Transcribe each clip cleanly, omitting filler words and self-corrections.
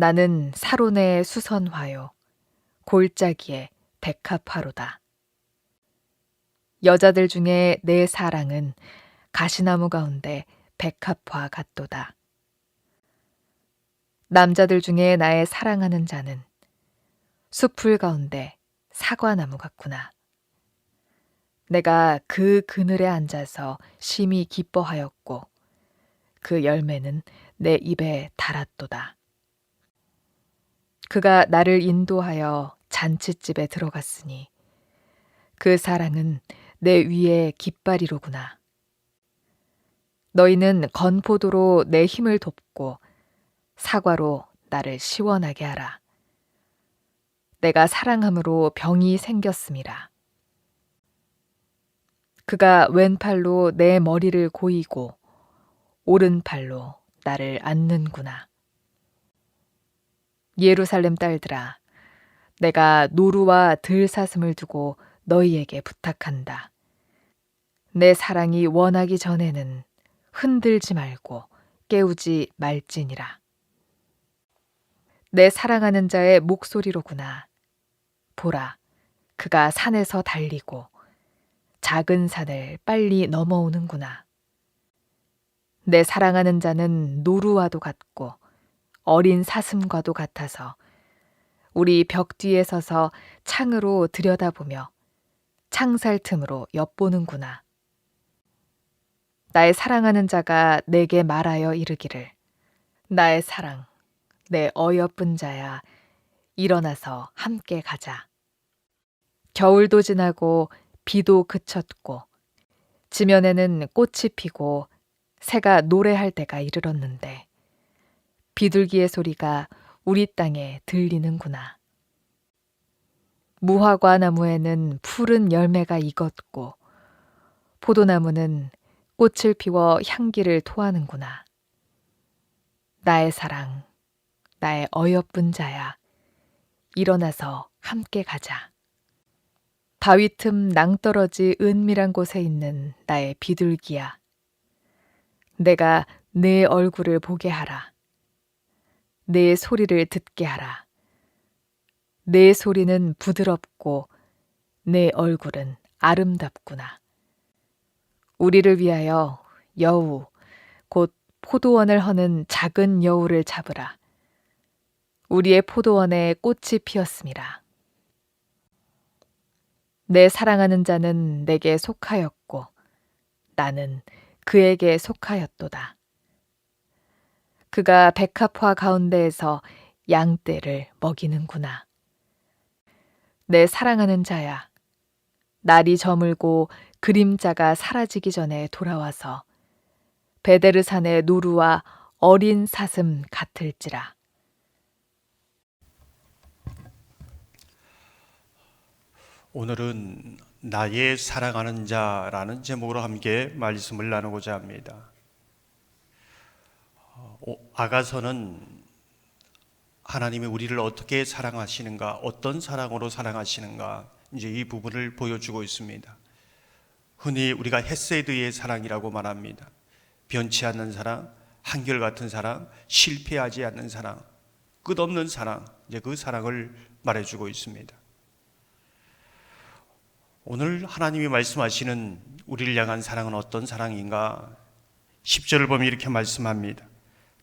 나는 사론의 수선화요, 골짜기의 백합화로다. 여자들 중에 내 사랑은 가시나무 가운데 백합화 같도다. 남자들 중에 나의 사랑하는 자는 숲풀 가운데 사과나무 같구나. 내가 그 그늘에 앉아서 심히 기뻐하였고 그 열매는 내 입에 달았도다. 그가 나를 인도하여 잔칫집에 들어갔으니 그 사랑은 내 위에 깃발이로구나. 너희는 건포도로 내 힘을 돕고 사과로 나를 시원하게 하라. 내가 사랑함으로 병이 생겼음이라. 그가 왼팔로 내 머리를 고이고 오른팔로 나를 안는구나. 예루살렘 딸들아, 내가 노루와 들사슴을 두고 너희에게 부탁한다. 내 사랑이 원하기 전에는 흔들지 말고 깨우지 말지니라. 내 사랑하는 자의 목소리로구나. 보라, 그가 산에서 달리고 작은 산을 빨리 넘어오는구나. 내 사랑하는 자는 노루와도 같고 어린 사슴과도 같아서 우리 벽 뒤에 서서 창으로 들여다보며 창살 틈으로 엿보는구나. 나의 사랑하는 자가 내게 말하여 이르기를 나의 사랑, 내 어여쁜 자야, 일어나서 함께 가자. 겨울도 지나고 비도 그쳤고 지면에는 꽃이 피고 새가 노래할 때가 이르렀는데 비둘기의 소리가 우리 땅에 들리는구나. 무화과 나무에는 푸른 열매가 익었고 포도나무는 꽃을 피워 향기를 토하는구나. 나의 사랑, 나의 어여쁜 자야, 일어나서 함께 가자. 바위 틈 낭떠러지 은밀한 곳에 있는 나의 비둘기야. 내가 내 얼굴을 보게 하라. 내 소리를 듣게 하라. 내 소리는 부드럽고 내 얼굴은 아름답구나. 우리를 위하여 여우, 곧 포도원을 허는 작은 여우를 잡으라. 우리의 포도원에 꽃이 피었음이라. 내 사랑하는 자는 내게 속하였고 나는 그에게 속하였도다. 그가 백합화 가운데에서 양떼를 먹이는구나. 내 사랑하는 자야, 날이 저물고 그림자가 사라지기 전에 돌아와서 베데르산의 노루와 어린 사슴 같을지라. 오늘은 나의 사랑하는 자라는 제목으로 함께 말씀을 나누고자 합니다. 아가서는 하나님이 우리를 어떻게 사랑하시는가, 어떤 사랑으로 사랑하시는가, 이제 이 부분을 보여주고 있습니다. 흔히 우리가 헤세드의 사랑이라고 말합니다. 변치 않는 사랑, 한결같은 사랑, 실패하지 않는 사랑, 끝없는 사랑, 이제 그 사랑을 말해주고 있습니다. 오늘 하나님이 말씀하시는 우리를 향한 사랑은 어떤 사랑인가? 10절을 보면 이렇게 말씀합니다.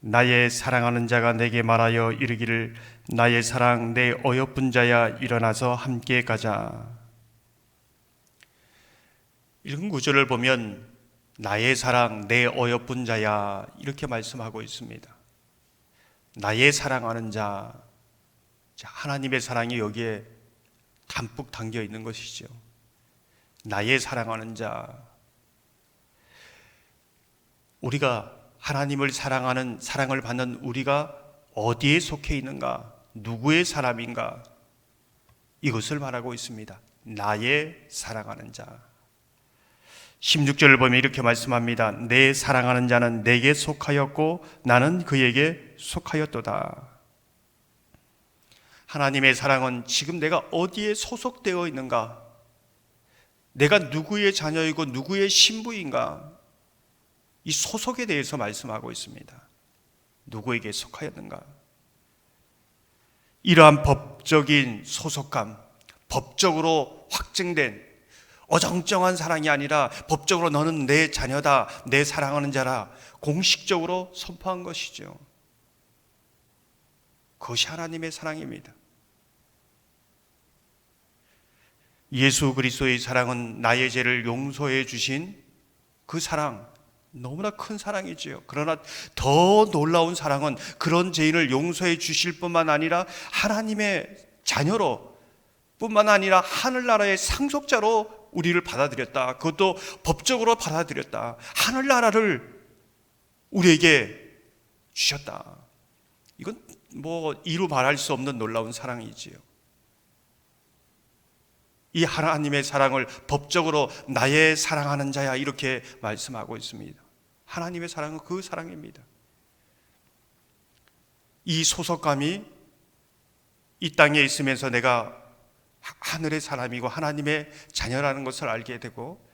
나의 사랑하는 자가 내게 말하여 이르기를 나의 사랑 내 어여쁜 자야, 일어나서 함께 가자. 읽은 구절을 보면 나의 사랑 내 어여쁜 자야, 이렇게 말씀하고 있습니다. 나의 사랑하는 자, 하나님의 사랑이 여기에 담뿍 담겨 있는 것이죠. 나의 사랑하는 자, 우리가 하나님을 사랑하는, 사랑을 받는 우리가 어디에 속해 있는가, 누구의 사람인가, 이것을 말하고 있습니다. 나의 사랑하는 자. 16절을 보면 이렇게 말씀합니다. 내 사랑하는 자는 내게 속하였고 나는 그에게 속하였도다. 하나님의 사랑은 지금 내가 어디에 소속되어 있는가, 내가 누구의 자녀이고 누구의 신부인가, 이 소속에 대해서 말씀하고 있습니다. 누구에게 속하였는가? 이러한 법적인 소속감, 법적으로 확증된 어정쩡한 사랑이 아니라 법적으로 너는 내 자녀다, 내 사랑하는 자라 공식적으로 선포한 것이죠. 그것이 하나님의 사랑입니다. 예수 그리스도의 사랑은 나의 죄를 용서해 주신 그 사랑, 너무나 큰 사랑이지요. 그러나 더 놀라운 사랑은 그런 죄인을 용서해 주실 뿐만 아니라 하나님의 자녀로 뿐만 아니라 하늘나라의 상속자로 우리를 받아들였다. 그것도 법적으로 받아들였다. 하늘나라를 우리에게 주셨다. 이건 이루 말할 수 없는 놀라운 사랑이지요. 이 하나님의 사랑을 법적으로 나의 사랑하는 자야 이렇게 말씀하고 있습니다. 하나님의 사랑은 그 사랑입니다. 이 소속감이 이 땅에 있으면서 내가 하늘의 사람이고 하나님의 자녀라는 것을 알게 되고,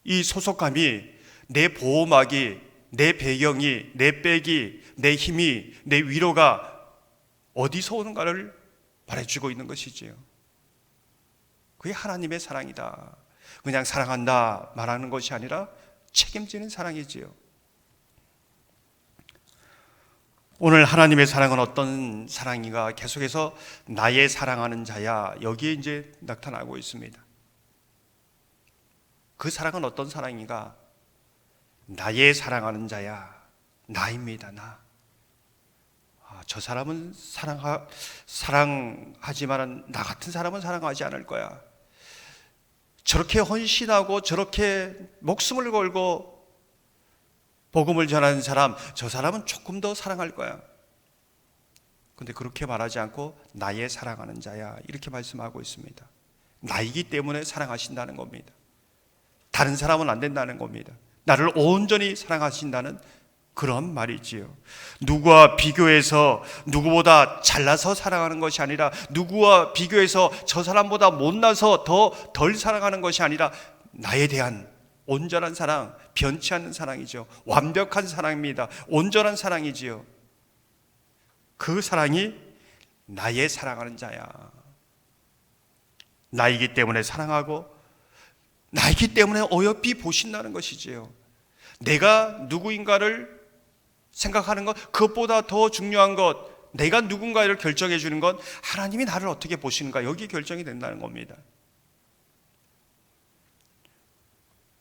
이 소속감이 내 보호막이, 내 배경이, 내 백이, 내 힘이, 내 위로가 어디서 오는가를 말해주고 있는 것이지요. 그게 하나님의 사랑이다. 그냥 사랑한다 말하는 것이 아니라 책임지는 사랑이지요. 오늘 하나님의 사랑은 어떤 사랑인가? 계속해서 나의 사랑하는 자야, 여기에 이제 나타나고 있습니다. 그 사랑은 어떤 사랑인가? 나의 사랑하는 자야, 나입니다. 나. 저 사람은 사랑하지만 나 같은 사람은 사랑하지 않을 거야. 저렇게 헌신하고 저렇게 목숨을 걸고 복음을 전하는 사람, 저 사람은 조금 더 사랑할 거야. 근데 그렇게 말하지 않고 나의 사랑하는 자야 이렇게 말씀하고 있습니다. 나이기 때문에 사랑하신다는 겁니다. 다른 사람은 안 된다는 겁니다. 나를 온전히 사랑하신다는 그런 말이지요. 누구와 비교해서 누구보다 잘나서 사랑하는 것이 아니라, 누구와 비교해서 저 사람보다 못나서 덜 사랑하는 것이 아니라, 나에 대한 온전한 사랑, 변치 않는 사랑이죠. 완벽한 사랑입니다. 온전한 사랑이지요. 그 사랑이 나의 사랑하는 자야. 나이기 때문에 사랑하고, 나이기 때문에 어여삐 보신다는 것이지요. 내가 누구인가를 생각하는 것, 그것보다 더 중요한 것, 내가 누군가를 결정해 주는 것, 하나님이 나를 어떻게 보시는가, 여기 결정이 된다는 겁니다.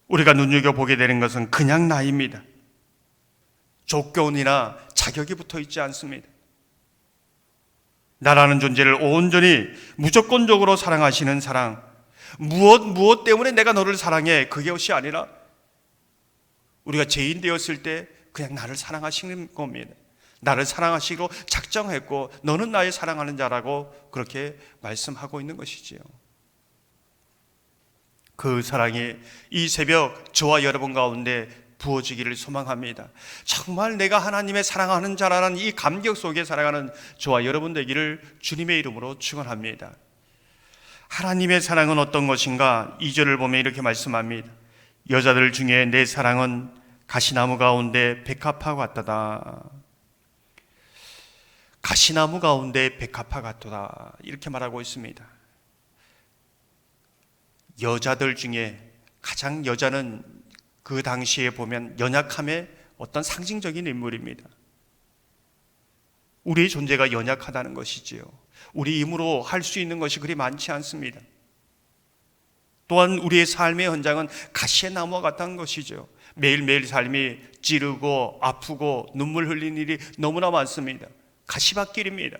우리가 눈여겨보게 되는 것은 그냥 나입니다. 조건이나 자격이 붙어 있지 않습니다. 나라는 존재를 온전히 무조건적으로 사랑하시는 사랑, 무엇 때문에 내가 너를 사랑해, 그것이 아니라 우리가 죄인 되었을 때 그냥 나를 사랑하시는 겁니다. 나를 사랑하시고 작정했고 너는 나의 사랑하는 자라고 그렇게 말씀하고 있는 것이지요. 그 사랑이 이 새벽 저와 여러분 가운데 부어지기를 소망합니다. 정말 내가 하나님의 사랑하는 자라는 이 감격 속에 살아가는 저와 여러분 되기를 주님의 이름으로 축원합니다. 하나님의 사랑은 어떤 것인가? 2절을 보면 이렇게 말씀합니다. 여자들 중에 내 사랑은 가시나무 가운데 백합화 같도다. 가시나무 가운데 백합화 같도다, 이렇게 말하고 있습니다. 여자들 중에 가장, 여자는 그 당시에 보면 연약함의 어떤 상징적인 인물입니다. 우리의 존재가 연약하다는 것이지요. 우리 힘으로 할 수 있는 것이 그리 많지 않습니다. 또한 우리의 삶의 현장은 가시의 나무와 같다는 것이죠. 매일매일 삶이 찌르고 아프고 눈물 흘리는 일이 너무나 많습니다. 가시밭길입니다.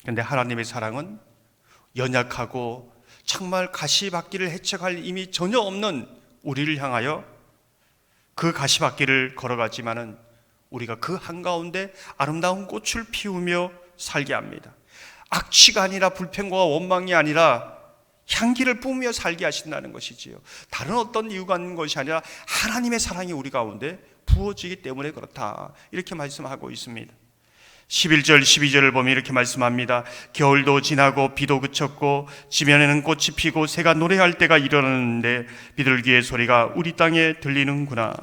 그런데 하나님의 사랑은 연약하고 정말 가시밭길을 헤쳐갈 힘이 전혀 없는 우리를 향하여 그 가시밭길을 걸어가지만은 우리가 그 한가운데 아름다운 꽃을 피우며 살게 합니다. 악취가 아니라, 불평과 원망이 아니라 향기를 뿜으며 살게 하신다는 것이지요. 다른 어떤 이유가 있는 것이 아니라 하나님의 사랑이 우리 가운데 부어지기 때문에 그렇다, 이렇게 말씀하고 있습니다. 11절 12절을 보면 이렇게 말씀합니다. 겨울도 지나고 비도 그쳤고 지면에는 꽃이 피고 새가 노래할 때가 이르렀는데 비둘기의 소리가 우리 땅에 들리는구나.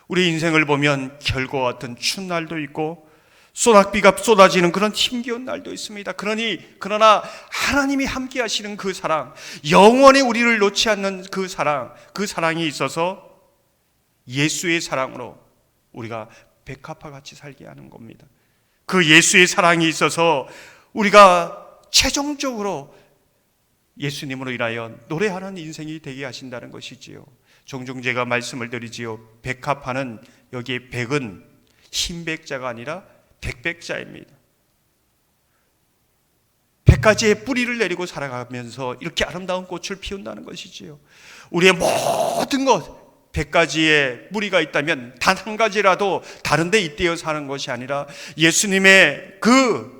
우리 인생을 보면 겨울과 같은 추운 날도 있고 소낙비가 쏟아지는 그런 힘겨운 날도 있습니다. 그러나 하나님이 함께 하시는 그 사랑, 영원히 우리를 놓지 않는 그 사랑이 있어서 예수의 사랑으로 우리가 백합화 같이 살게 하는 겁니다. 그 예수의 사랑이 있어서 우리가 최종적으로 예수님으로 인하여 노래하는 인생이 되게 하신다는 것이지요. 종종 제가 말씀을 드리지요. 백합화는, 여기에 백은 흰백자가 아니라 백백자입니다. 100가지의 뿌리를 내리고 살아가면서 이렇게 아름다운 꽃을 피운다는 것이지요. 우리의 모든 것, 100가지의 뿌리가 있다면 단 한 가지라도 다른 데 잇대어 사는 것이 아니라 예수님의 그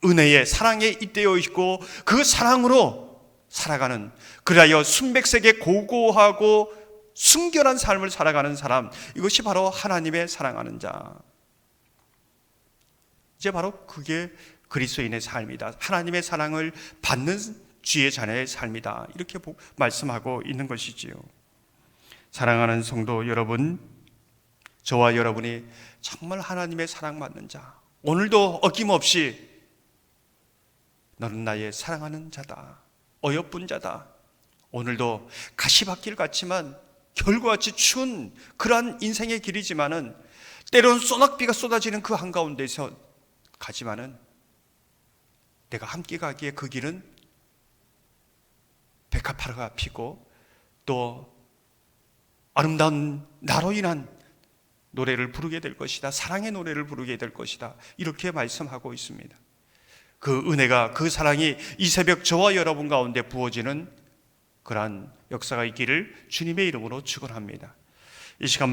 은혜에, 사랑에 잇대어 있고 그 사랑으로 살아가는, 그리하여 순백색의 고고하고 순결한 삶을 살아가는 사람, 이것이 바로 하나님의 사랑하는 자. 이제 바로 그게 그리스도인의 삶이다. 하나님의 사랑을 받는 주의 자녀의 삶이다. 이렇게 말씀하고 있는 것이지요. 사랑하는 성도 여러분, 저와 여러분이 정말 하나님의 사랑받는 자, 오늘도 어김없이 너는 나의 사랑하는 자다, 어여쁜 자다, 오늘도 가시밭길 같지만 결과 같이 추운 그러한 인생의 길이지만은 때로는 소낙비가 쏟아지는 그 한가운데서 가지만은 내가 함께 가기에 그 길은 백합화가 피고 또 아름다운 나로 인한 노래를 부르게 될 것이다, 사랑의 노래를 부르게 될 것이다, 이렇게 말씀하고 있습니다. 그 은혜가, 그 사랑이 이 새벽 저와 여러분 가운데 부어지는 그러한 역사가 있기를 주님의 이름으로 축원합니다. 이 시간